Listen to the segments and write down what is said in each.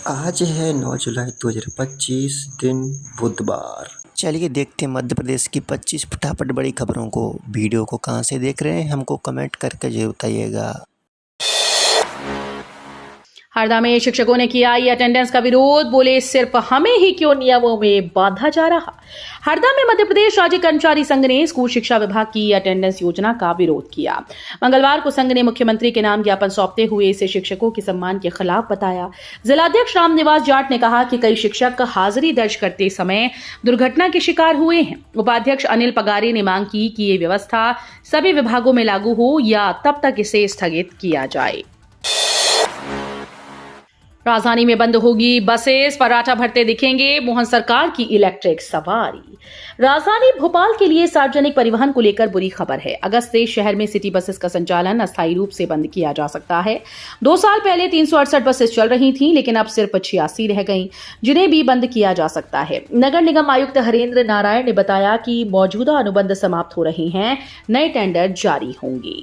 आज है 9 जुलाई 2025 दिन बुधवार। चलिए देखते हैं मध्य प्रदेश की 25 फटाफट बड़ी खबरों को। वीडियो को कहाँ से देख रहे हैं हमको कमेंट करके जरूर बताइएगा। हरदा में शिक्षकों ने किया ई अटेंडेंस का विरोध, बोले सिर्फ हमें ही क्यों नियमों में बांधा जा रहा। हरदा में मध्य प्रदेश राज्य कर्मचारी संघ ने स्कूल शिक्षा विभाग की ई अटेंडेंस योजना का विरोध किया। मंगलवार को संघ ने मुख्यमंत्री के नाम ज्ञापन सौंपते हुए इसे शिक्षकों के सम्मान के खिलाफ बताया। जिलाध्यक्ष रामनिवास जाट ने कहा कि कई शिक्षक हाजिरी दर्ज करते समय दुर्घटना के शिकार हुए हैं। उपाध्यक्ष अनिल पगारे ने मांग की कि ये व्यवस्था सभी विभागों में लागू हो या तब तक इसे स्थगित किया जाए। राजधानी में बंद होगी बसेस, पराठा भरते दिखेंगे मोहन सरकार की इलेक्ट्रिक सवारी। राजधानी भोपाल के लिए सार्वजनिक परिवहन को लेकर बुरी खबर है। अगस्त से शहर में सिटी बसेस का संचालन अस्थायी रूप से बंद किया जा सकता है। 2 साल पहले 368 बसेस चल रही थीं, लेकिन अब सिर्फ 86 रह गईं, जिन्हें भी बंद किया जा सकता है। नगर निगम आयुक्त हरेंद्र नारायण ने बताया कि मौजूदा अनुबंध समाप्त हो रहे हैं, नए टेंडर जारी होंगे।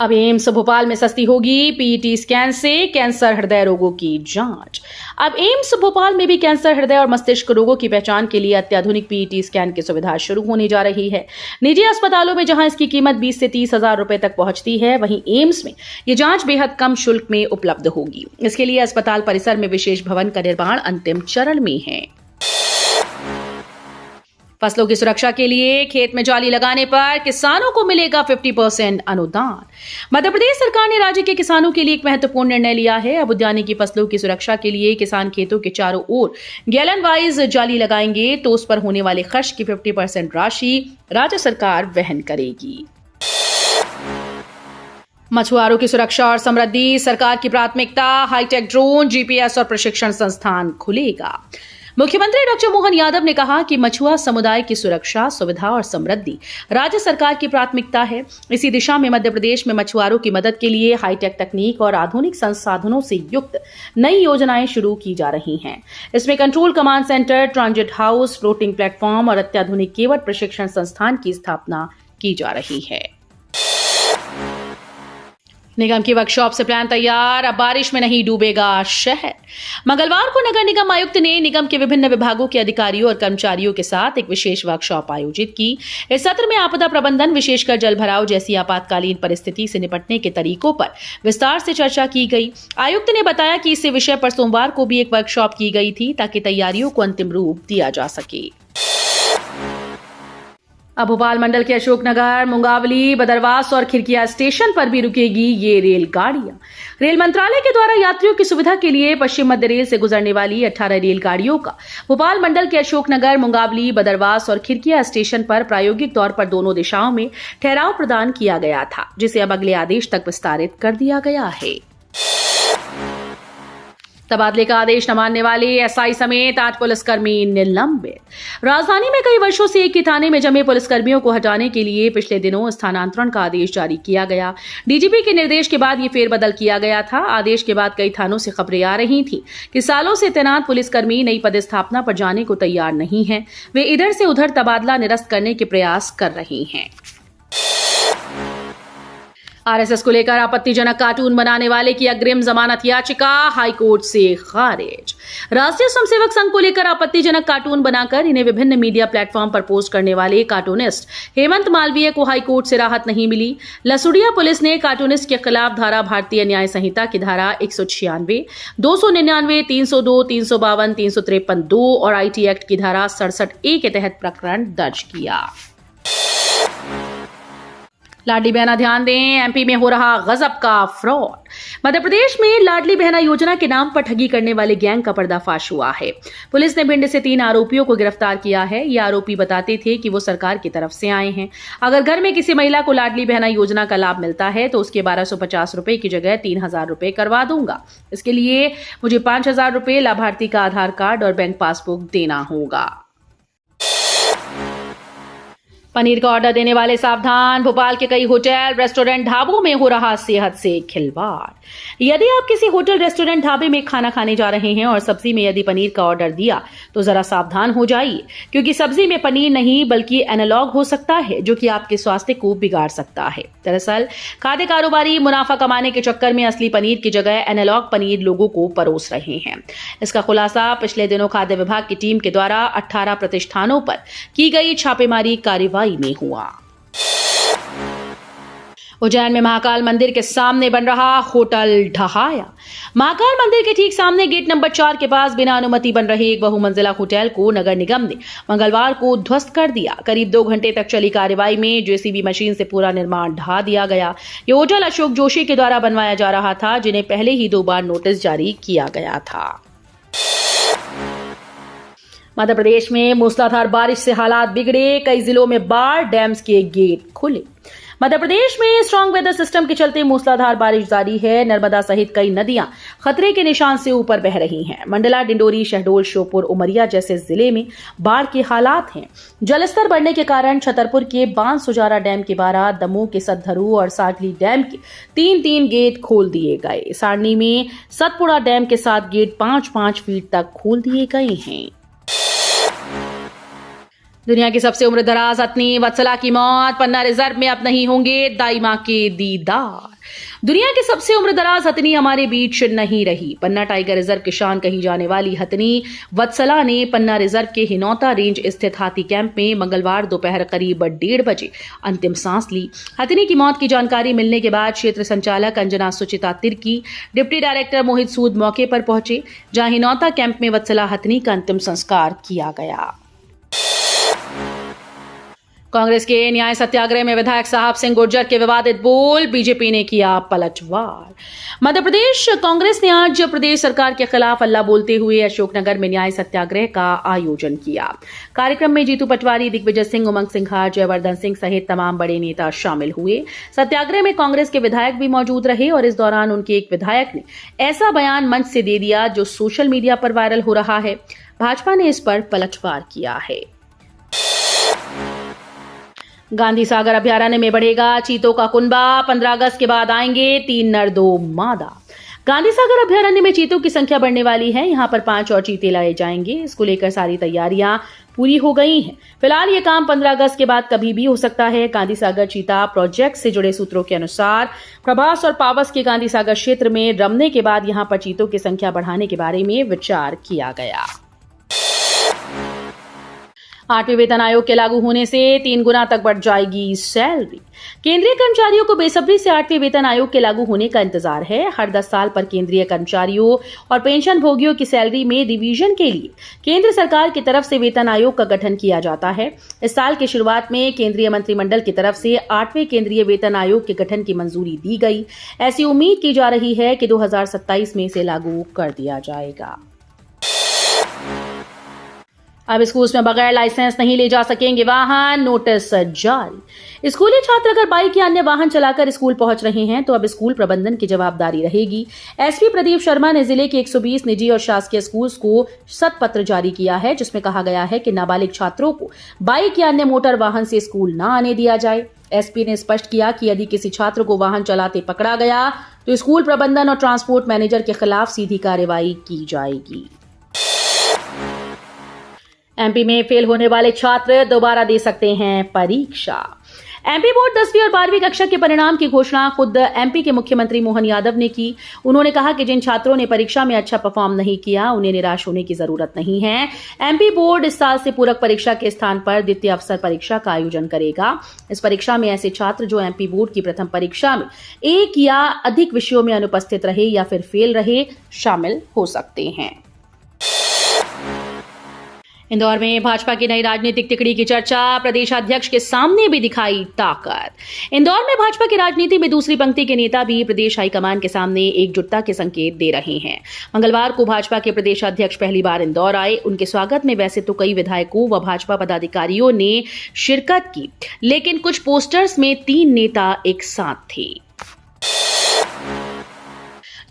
अब एम्स भोपाल में सस्ती होगी पीईटी स्कैन से कैंसर हृदय रोगों की जांच। अब एम्स भोपाल में भी कैंसर हृदय और मस्तिष्क रोगों की पहचान के लिए अत्याधुनिक पीईटी स्कैन की सुविधा शुरू होने जा रही है। निजी अस्पतालों में जहां इसकी कीमत 20 से 30 हजार रुपए तक पहुंचती है, वहीं एम्स में ये जांच बेहद कम शुल्क में उपलब्ध होगी। इसके लिए अस्पताल परिसर में विशेष भवन का निर्माण अंतिम चरण में है। फसलों की सुरक्षा के लिए खेत में जाली लगाने पर किसानों को मिलेगा 50% अनुदान। मध्य प्रदेश सरकार ने राज्य के किसानों के लिए एक महत्वपूर्ण निर्णय लिया है। अब उद्यानिकी फसलों की सुरक्षा के लिए किसान खेतों के चारों ओर गैलन वाइज जाली लगाएंगे तो उस पर होने वाले खर्च की 50% राशि राज्य सरकार वहन करेगी। मछुआरों की सुरक्षा और समृद्धि सरकार की प्राथमिकता, हाईटेक ड्रोन, जीपीएस और प्रशिक्षण संस्थान खुलेगा। मुख्यमंत्री डॉक्टर मोहन यादव ने कहा कि मछुआ समुदाय की सुरक्षा, सुविधा और समृद्धि राज्य सरकार की प्राथमिकता है। इसी दिशा में मध्य प्रदेश में मछुआरों की मदद के लिए हाईटेक तकनीक और आधुनिक संसाधनों से युक्त नई योजनाएं शुरू की जा रही हैं। इसमें control command centre, transit house, floating platform और अत्याधुनिक केवट प्रशिक्षण संस्थान की स्थापना की जा रही है। निगम की वर्कशॉप से प्लान तैयार, अब बारिश में नहीं डूबेगा शहर। मंगलवार को नगर निगम आयुक्त ने निगम के विभिन्न विभागों के अधिकारियों और कर्मचारियों के साथ एक विशेष वर्कशॉप आयोजित की। इस सत्र में आपदा प्रबंधन, विशेषकर जलभराव जैसी आपातकालीन परिस्थिति से निपटने के तरीकों पर विस्तार से चर्चा की गई। आयुक्त ने बताया कि इसी विषय पर सोमवार को भी एक वर्कशॉप की गई थी ताकि तैयारियों को अंतिम रूप दिया जा सके। अब भोपाल मंडल के अशोकनगर, मुंगावली, बदरवास और खिरकिया स्टेशन पर भी रुकेगी ये रेलगाड़ियां। रेल मंत्रालय के द्वारा यात्रियों की सुविधा के लिए पश्चिम मध्य रेल से गुजरने वाली 18 रेलगाड़ियों का भोपाल मंडल के अशोकनगर, मुंगावली, बदरवास और खिरकिया स्टेशन पर प्रायोगिक तौर पर दोनों दिशाओं में ठहराव प्रदान किया गया था, जिसे अब अगले आदेश तक विस्तारित कर दिया गया है। तबादले का आदेश न मानने वाले एसआई समेत 8 पुलिसकर्मी निलंबित। राजधानी में कई वर्षों से एक ही थाने में जमे पुलिसकर्मियों को हटाने के लिए पिछले दिनों स्थानांतरण का आदेश जारी किया गया। डीजीपी के निर्देश के बाद ये फेरबदल किया गया था। आदेश के बाद कई थानों से खबरें आ रही थी कि सालों से तैनात पुलिसकर्मी नई पदस्थापना पर जाने को तैयार नहीं है। वे इधर से उधर तबादला निरस्त करने के प्रयास कर रही हैं। आरएसएस को लेकर आपत्तिजनक कार्टून बनाने वाले की अग्रिम जमानत याचिका हाईकोर्ट से खारिज। राष्ट्रीय स्वयंसेवक संघ को लेकर आपत्तिजनक कार्टून बनाकर इन्हें विभिन्न मीडिया प्लेटफॉर्म पर पोस्ट करने वाले कार्टूनिस्ट हेमंत मालवीय को हाईकोर्ट से राहत नहीं मिली। लसुड़िया पुलिस ने कार्टूनिस्ट के खिलाफ धारा भारतीय न्याय संहिता की धारा 196, 299, 302, 352, 353(2) और आईटी एक्ट की धारा 67(a) के तहत प्रकरण दर्ज किया। लाडली बहना ध्यान दें, एमपी में हो रहा गजब का फ्रॉड। मध्य प्रदेश में लाडली बहना योजना के नाम पर ठगी करने वाले गैंग का पर्दाफाश हुआ है। पुलिस ने भिंड से 3 आरोपियों को गिरफ्तार किया है। ये आरोपी बताते थे कि वो सरकार की तरफ से आए हैं। अगर घर में किसी महिला को लाडली बहना योजना का लाभ मिलता है तो उसके 1250 रुपए की जगह 3000 रुपए करवा दूंगा। इसके लिए मुझे 5000 रुपए, लाभार्थी का आधार कार्ड और बैंक पासबुक देना होगा। पनीर का ऑर्डर देने वाले सावधान, भोपाल के कई होटल, रेस्टोरेंट, ढाबों में हो रहा सेहत से खिलवाड़। यदि आप किसी होटल, रेस्टोरेंट, ढाबे में खाना खाने जा रहे हैं और सब्जी में यदि पनीर का ऑर्डर दिया तो जरा सावधान हो जाइए, क्योंकि सब्जी में पनीर नहीं बल्कि एनालॉग हो सकता है जो कि आपके स्वास्थ्य को बिगाड़ सकता है। दरअसल खाद्य कारोबारी मुनाफा कमाने के चक्कर में असली पनीर की जगह एनालॉग पनीर लोगों को परोस रहे हैं। इसका खुलासा पिछले दिनों खाद्य विभाग की टीम के द्वारा 18 प्रतिष्ठानों पर की गई छापेमारी कार्रवाई में हुआ। उज्जैन में महाकाल मंदिर के सामने बन रहा होटल ढहाया। महाकाल मंदिर के ठीक सामने गेट नंबर 4 के पास बिना अनुमति बन रहे एक बहुमंजिला होटल को नगर निगम ने मंगलवार को ध्वस्त कर दिया। करीब 2 घंटे तक चली कार्रवाई में जेसीबी मशीन से पूरा निर्माण ढहा दिया गया। ये होटल अशोक जोशी के द्वारा बनवाया जा रहा था, जिन्हें पहले ही 2 बार नोटिस जारी किया गया था। मध्य प्रदेश में मूसलाधार बारिश से हालात बिगड़े, कई जिलों में बाढ़, डैम्स के गेट खुले। मध्य प्रदेश में स्ट्रांग वेदर सिस्टम के चलते मूसलाधार बारिश जारी है। नर्मदा सहित कई नदियां खतरे के निशान से ऊपर बह रही हैं। मंडला, डिंडोरी, शहडोल, श्योपुर, उमरिया जैसे जिले में बाढ़ के हालात हैं। जलस्तर बढ़ने के कारण छतरपुर के बांसुजारा डैम के 12, दमोह के सतधरू और सागली डैम के 3-3 गेट खोल दिए गए। सारनी में सतपुड़ा डैम के 7 गेट 5-5 फीट तक खोल दिए गए हैं। दुनिया की सबसे उम्रदराज हथनी वत्सला की मौत। पन्ना रिजर्व में अब नहीं होंगे दाई मां के दीदार। दुनिया की सबसे उम्रदराज हथनी हमारे बीच नहीं रही। पन्ना टाइगर रिजर्व की शान कही जाने वाली हथनी वत्सला ने पन्ना रिजर्व के हिनौता रेंज स्थित हाथी कैंप में मंगलवार दोपहर करीब 1:30 बजे अंतिम सांस ली। हथनी की मौत की जानकारी मिलने के बाद क्षेत्र संचालक अंजना सुचिता तिर्की, डिप्टी डायरेक्टर मोहित सूद मौके पर पहुंचे, जहां हिनौता कैंप में वत्सला हथनी का अंतिम संस्कार किया गया। कांग्रेस के न्याय सत्याग्रह में विधायक साहब सिंह गुर्जर के विवादित बोल, बीजेपी ने किया पलटवार। मध्य प्रदेश कांग्रेस ने आज प्रदेश सरकार के खिलाफ हल्ला बोलते हुए अशोकनगर में न्याय सत्याग्रह का आयोजन किया। कार्यक्रम में जीतू पटवारी, दिग्विजय सिंह, उमंग सिंघार, जयवर्धन सिंह सहित तमाम बड़े नेता शामिल हुए। सत्याग्रह में कांग्रेस के विधायक भी मौजूद रहे और इस दौरान उनके एक विधायक ने ऐसा बयान मंच से दे दिया जो सोशल मीडिया पर वायरल हो रहा है। भाजपा ने इस पर पलटवार किया है। गांधी सागर अभयारण्य में बढ़ेगा चीतों का कुनबा। 15 अगस्त के बाद आएंगे 3 नर 2 मादा। गांधी सागर अभयारण्य में चीतों की संख्या बढ़ने वाली है। यहां पर 5 और चीते लाए जाएंगे। इसको लेकर सारी तैयारियां पूरी हो गई हैं। फिलहाल ये काम 15 अगस्त के बाद कभी भी हो सकता है। गांधी सागर चीता प्रोजेक्ट से जुड़े सूत्रों के अनुसार प्रभास और पावस के गांधी सागर क्षेत्र में रमने के बाद यहां पर चीतों की संख्या बढ़ाने के बारे में विचार किया गया। 8वें वेतन आयोग के लागू होने से 3 गुना तक बढ़ जाएगी सैलरी। केंद्रीय कर्मचारियों को बेसब्री से 8वें वेतन आयोग के लागू होने का इंतजार है। हर 10 साल पर केंद्रीय कर्मचारियों और पेंशन भोगियों की सैलरी में रिवीजन के लिए केंद्र सरकार की तरफ से वेतन आयोग का गठन किया जाता है। इस साल की शुरुआत में केंद्रीय मंत्रिमंडल की तरफ से 8वें केंद्रीय वेतन आयोग के गठन की मंजूरी दी गई। ऐसी उम्मीद की जा रही है कि 2027 में इसे लागू कर दिया जाएगा। अब स्कूल में बगैर लाइसेंस नहीं ले जा सकेंगे वाहन, नोटिस जारी। स्कूली छात्र अगर बाइक या अन्य वाहन चलाकर स्कूल पहुंच रहे हैं तो अब स्कूल प्रबंधन की जवाबदारी रहेगी। एसपी प्रदीप शर्मा ने जिले के 120 निजी और शासकीय स्कूल्स को शतपत्र जारी किया है, जिसमें कहा गया है कि नाबालिग छात्रों को बाइक या अन्य मोटर वाहन से स्कूल न आने दिया जाए। एसपी ने स्पष्ट किया कि यदि किसी छात्र को वाहन चलाते पकड़ा गया तो स्कूल प्रबंधन और ट्रांसपोर्ट मैनेजर के खिलाफ सीधी कार्रवाई की जाएगी। एमपी में फेल होने वाले छात्र दोबारा दे सकते हैं परीक्षा। एमपी बोर्ड 10वीं और 12वीं कक्षा के परिणाम की घोषणा खुद एमपी के मुख्यमंत्री मोहन यादव ने की। उन्होंने कहा कि जिन छात्रों ने परीक्षा में अच्छा परफॉर्म नहीं किया उन्हें निराश होने की जरूरत नहीं है। एमपी बोर्ड इस साल से पूरक परीक्षा के स्थान पर द्वितीय अवसर परीक्षा का आयोजन करेगा। इस परीक्षा में ऐसे छात्र जो एमपी बोर्ड की प्रथम परीक्षा में 1 या अधिक विषयों में अनुपस्थित रहे या फिर फेल रहे शामिल हो सकते हैं। इंदौर में भाजपा की नई राजनीतिक तिकड़ी की चर्चा, प्रदेशाध्यक्ष के सामने भी दिखाई ताकत। इंदौर में भाजपा की राजनीति में दूसरी पंक्ति के नेता भी प्रदेश हाईकमान के सामने एकजुटता के संकेत दे रहे हैं। मंगलवार को भाजपा के प्रदेशाध्यक्ष पहली बार इंदौर आए। उनके स्वागत में वैसे तो कई विधायकों व भाजपा पदाधिकारियों ने शिरकत की, लेकिन कुछ पोस्टर्स में 3 नेता एक साथ थे।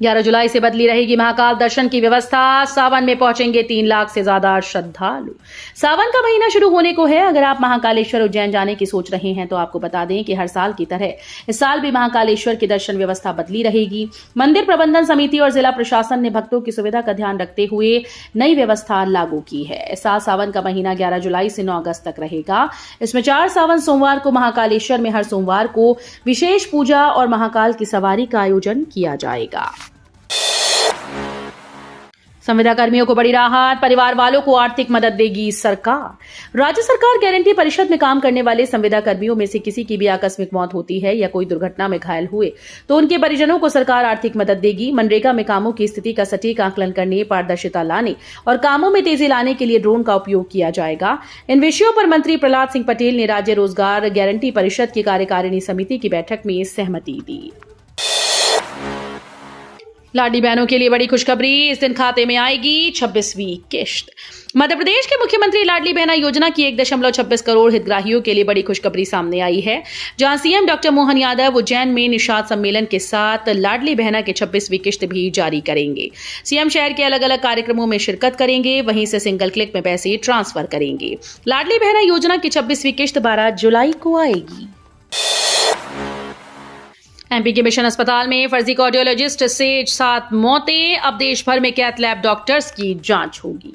11 जुलाई से बदली रहेगी महाकाल दर्शन की व्यवस्था। सावन में पहुंचेंगे 3 लाख से ज्यादा श्रद्धालु। सावन का महीना शुरू होने को है। अगर आप महाकालेश्वर उज्जैन जाने की सोच रहे हैं तो आपको बता दें कि हर साल की तरह इस साल भी महाकालेश्वर की दर्शन व्यवस्था बदली रहेगी। मंदिर प्रबंधन समिति और जिला प्रशासन ने भक्तों की सुविधा का ध्यान रखते हुए नई व्यवस्था लागू की है। इस साल सावन का महीना 11 जुलाई से 9 अगस्त तक रहेगा। इसमें 4 सावन सोमवार को महाकालेश्वर में हर सोमवार को विशेष पूजा और महाकाल की सवारी का आयोजन किया जाएगा। संविदा कर्मियों को बड़ी राहत, परिवार वालों को आर्थिक मदद देगी सरकार। राज्य सरकार गारंटी परिषद में काम करने वाले संविदा कर्मियों में से किसी की भी आकस्मिक मौत होती है या कोई दुर्घटना में घायल हुए तो उनके परिजनों को सरकार आर्थिक मदद देगी। मनरेगा में कामों की स्थिति का सटीक आकलन करने, पारदर्शिता लाने और कामों में तेजी लाने के लिए ड्रोन का उपयोग किया जाएगा। इन विषयों पर मंत्री प्रहलाद सिंह पटेल ने राज्य रोजगार गारंटी परिषद की कार्यकारिणी समिति की बैठक में सहमति दी। लाडली बहनों के लिए बड़ी खुशखबरी, इस दिन खाते में आएगी 26वीं किश्त। मध्य प्रदेश के मुख्यमंत्री लाडली बहना योजना की 1.26 करोड़ हितग्राहियों के लिए बड़ी खुशखबरी सामने आई है, जहां सीएम डॉक्टर मोहन यादव उज्जैन में निषाद सम्मेलन के साथ लाडली बहना की 26वीं किश्त भी जारी करेंगे। सीएम शहर के अलग अलग कार्यक्रमों में शिरकत करेंगे, वहीं से सिंगल क्लिक में पैसे ट्रांसफर करेंगे। लाडली बहना योजना की 26वीं किश्त 12 जुलाई को आएगी। एमपी के मिशन अस्पताल में फर्जी कार्डियोलॉजिस्ट से 7 मौतें। अब देश भर में कैथ लैब डॉक्टर्स की जांच होगी।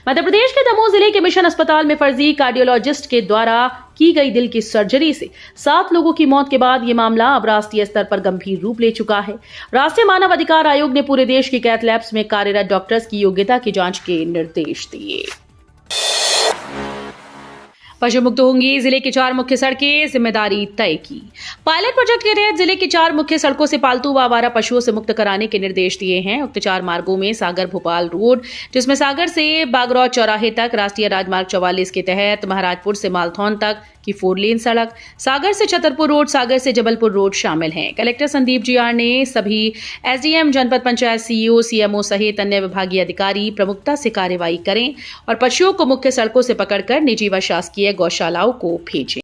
मध्य प्रदेश के दमोह जिले के मिशन अस्पताल में फर्जी कार्डियोलॉजिस्ट के द्वारा की गई दिल की सर्जरी से 7 लोगों की मौत के बाद ये मामला अब राष्ट्रीय स्तर पर गंभीर रूप ले चुका है। राष्ट्रीय मानव अधिकार आयोग ने पूरे देश की कैथ लैब्स में कार्यरत डॉक्टर्स की योग्यता की जांच के निर्देश दिए। पशु मुक्त होंगी जिले की 4 मुख्य सड़कें, जिम्मेदारी तय की। पायलट प्रोजेक्ट के तहत जिले की 4 मुख्य सड़कों से पालतू व आवारा पशुओं से मुक्त कराने के निर्देश दिए हैं। उक्त 4 मार्गों में सागर भोपाल रोड, जिसमें सागर से बागरौर चौराहे तक, राष्ट्रीय राजमार्ग 44 के तहत महाराजपुर से मालथौन तक की 4 लेन सड़क, सागर से छतरपुर रोड, सागर से जबलपुर रोड शामिल हैं। कलेक्टर संदीप जीआर ने सभी एसडीएम, जनपद पंचायत सीईओ, सीएमओ सहित अन्य विभागीय अधिकारी प्रमुखता से कार्रवाई करें और पशुओं को मुख्य सड़कों से पकड़कर निजी व शासकीय गौशालाओं को भेजें।